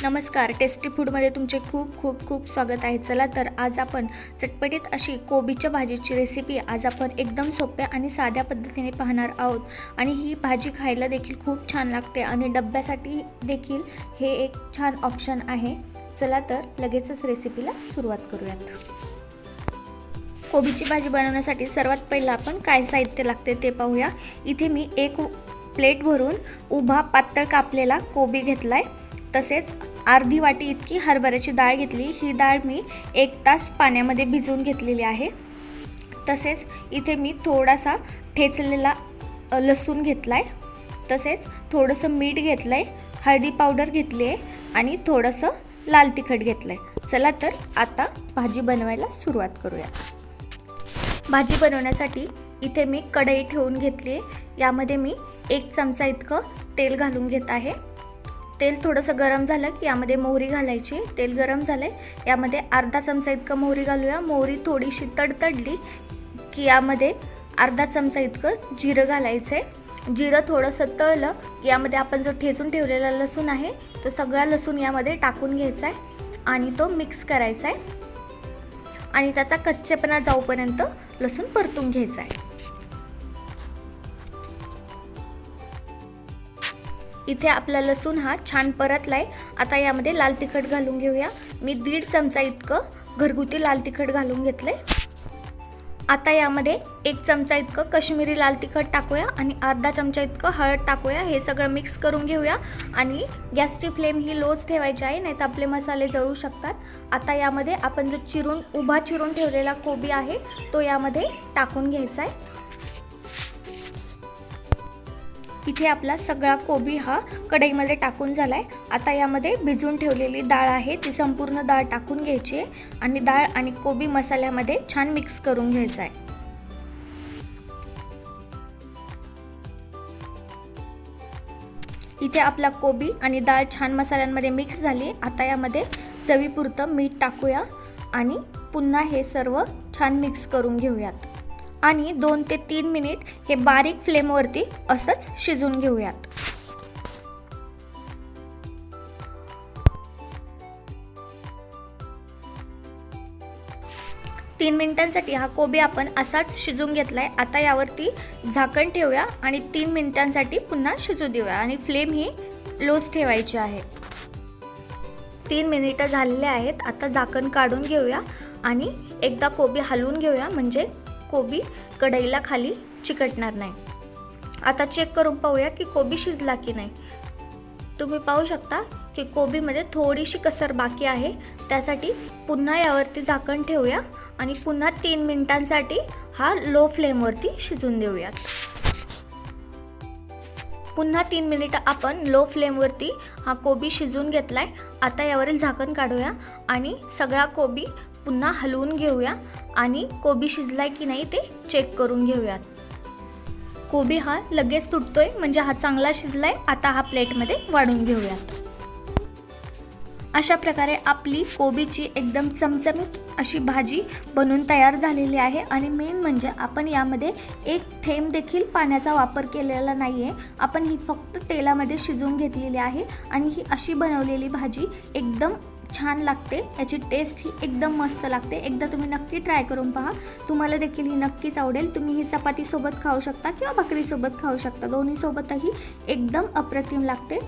नमस्कार, टेस्टी फूडमध्ये तुमचे खूप खूप खूप स्वागत आहे। चला तर आज आपण चटपटीत अशी कोबीच्या भाजीची रेसिपी आज आपण एकदम सोप्या आणि साध्या पद्धतीने पाहणार आहोत। आणि ही भाजी खायला देखील खूप छान लागते आणि डब्यासाठी देखील हे एक छान ऑप्शन आहे। चला तर लगेचच रेसिपीला सुरुवात करूयात। कोबीची भाजी बनवण्यासाठी सर्वात पहिला आपण काय साहित्य लागते ते पाहूया। इथे मी एक प्लेट भरून उभा पातळ कापलेला कोबी घेतलाय। तसेच अर्धी वाटी इतकी हरभऱ्याची डाळ घेतली। ही डाळ मी 1 तास पाण्यामध्ये भिजवून घेतलेली आहे। तसेच इथे मी थोडासा ठेचलेला लसूण घेतलाय। तसेच थोडंसं मीठ घेतलंय, हळदी पावडर घेतली आहे आणि थोडंसं लाल तिखट घेतलंय। चला तर आता भाजी बनवायला सुरुवात करूया। भाजी बनवण्यासाठी इथे मी कढई ठेवून घेतली आहे। यामध्ये मी 1 चमचा इतकं तेल घालून घेत आहे। तेल थोडंसं गरम झालं की यामध्ये मोहरी घालायची। तेल गरम झाले, यामध्ये अर्धा चमचा इतकं मोहरी घालूया। मोहरी थोडीशी तडतडली की यामध्ये अर्धा चमचा इतकं जिरं घालायचं आहे। जिरं थोडंसं तळलं की यामध्ये आपण जो ठेचून ठेवलेला लसूण आहे तो सगळा लसूण यामध्ये टाकून घ्यायचा आहे आणि तो मिक्स करायचा आहे आणि त्याचा कच्चेपणा जाऊपर्यंत लसूण परतून घ्यायचा आहे। इथे आपला लसूण हा छान परतलाय। आता यामध्ये लाल तिखट घालून घेऊया। मी 1.5 चमचा इतकं घरगुती लाल तिखट घालून घेतले। आता यामध्ये 1 चमचा इतकं काश्मीरी लाल तिखट टाकूया आणि अर्धा चमचा इतकं हळद टाकूया। हे सगळं मिक्स करून घेऊया आणि गॅसची फ्लेम ही लोच ठेवायची आहे, नाहीतर आपले मसाले जळू शकतात। आता यामध्ये आपण जो उभा चिरून ठेवलेला कोबी आहे तो यामध्ये टाकून घ्यायचा आहे। इथे आपला सगळा कोबी हा कढईमध्ये टाकून झालाय। आता यामध्ये भिजवून ठेवलेली डाळ आहे ती संपूर्ण डाळ टाकून घ्यायची आहे आणि डाळ आणि कोबी मसाल्यामध्ये छान मिक्स करून घ्यायचा आहे। इथे आपला कोबी आणि डाळ छान मसाल्यांमध्ये मिक्स झाली। आता यामध्ये चवीपुरतं मीठ टाकूया आणि पुन्हा हे सर्व छान मिक्स करून घेऊयात आणि 2 ते 3 मिनिट हे बारीक फ्लेमवरती असंच शिजून घेऊयात। 3 मिनिटांसाठी हा कोबी आपण असाच शिजून घेतलाय। आता यावरती झाकण ठेवूया आणि 3 मिनिटांसाठी पुन्हा शिजू देऊया आणि फ्लेम ही लोच ठेवायची आहे। 3 मिनिटं झालेले आहेत। आता झाकण काढून घेऊया आणि एकदा कोबी हलवून घेऊया, म्हणजे कोबी कढईला खाली चिकटणार नाही। आता चेक करून पाहूया की कोबी शिजला की नाही। तुम्ही पाहू शकता की कोबीमध्ये थोडीशी कसर बाकी आहे। त्यासाठी पुन्हा यावरती झाकण ठेवूया आणि पुन्हा 3 मिनिटांसाठी हा लो फ्लेमवरती शिजून देऊयात। पुन्हा 3 मिनिटं आपण लो फ्लेमवरती हा कोबी शिजून घेतलाय। आता यावरील झाकण काढूया आणि सगळा कोबी पुन्हा हलवून घेऊया आणि कोबी शिजलाय की नाही ते चेक करून घेऊयात। कोबी हा लगेच तुटतोय, म्हणजे हा चांगला शिजलाय। आता हा प्लेटमध्ये वाढून घेऊयात। अशा प्रकारे आपली कोबीची एकदम चमचमीत अशी भाजी बनून तयार झालेली आहे आणि मेन म्हणजे आपण यामध्ये एक थेंब देखील पाण्याचा वापर केलेला नाहीये। आपण ही फक्त तेलामध्ये शिजवून घेतलेली आहे आणि ही अशी बनवलेली भाजी एकदम छान लागते। याची टेस्ट ही एकदम मस्त लागते। एकदा तुम्ही नक्की ट्राय करून पहा, तुम्हाला देखील ही नक्कीच आवडेल। तुम्ही ही चपाती सोबत खाऊ शकता किंवा भाकरी सोबत खाऊ शकता, दोन्ही सोबतही एकदम अप्रतिम लागते।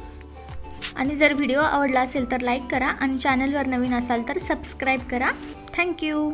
आणि जर व्हिडिओ आवडला असेल तर लाईक करा आणि चॅनलवर नवीन असाल तर सबस्क्राईब करा। थँक्यू।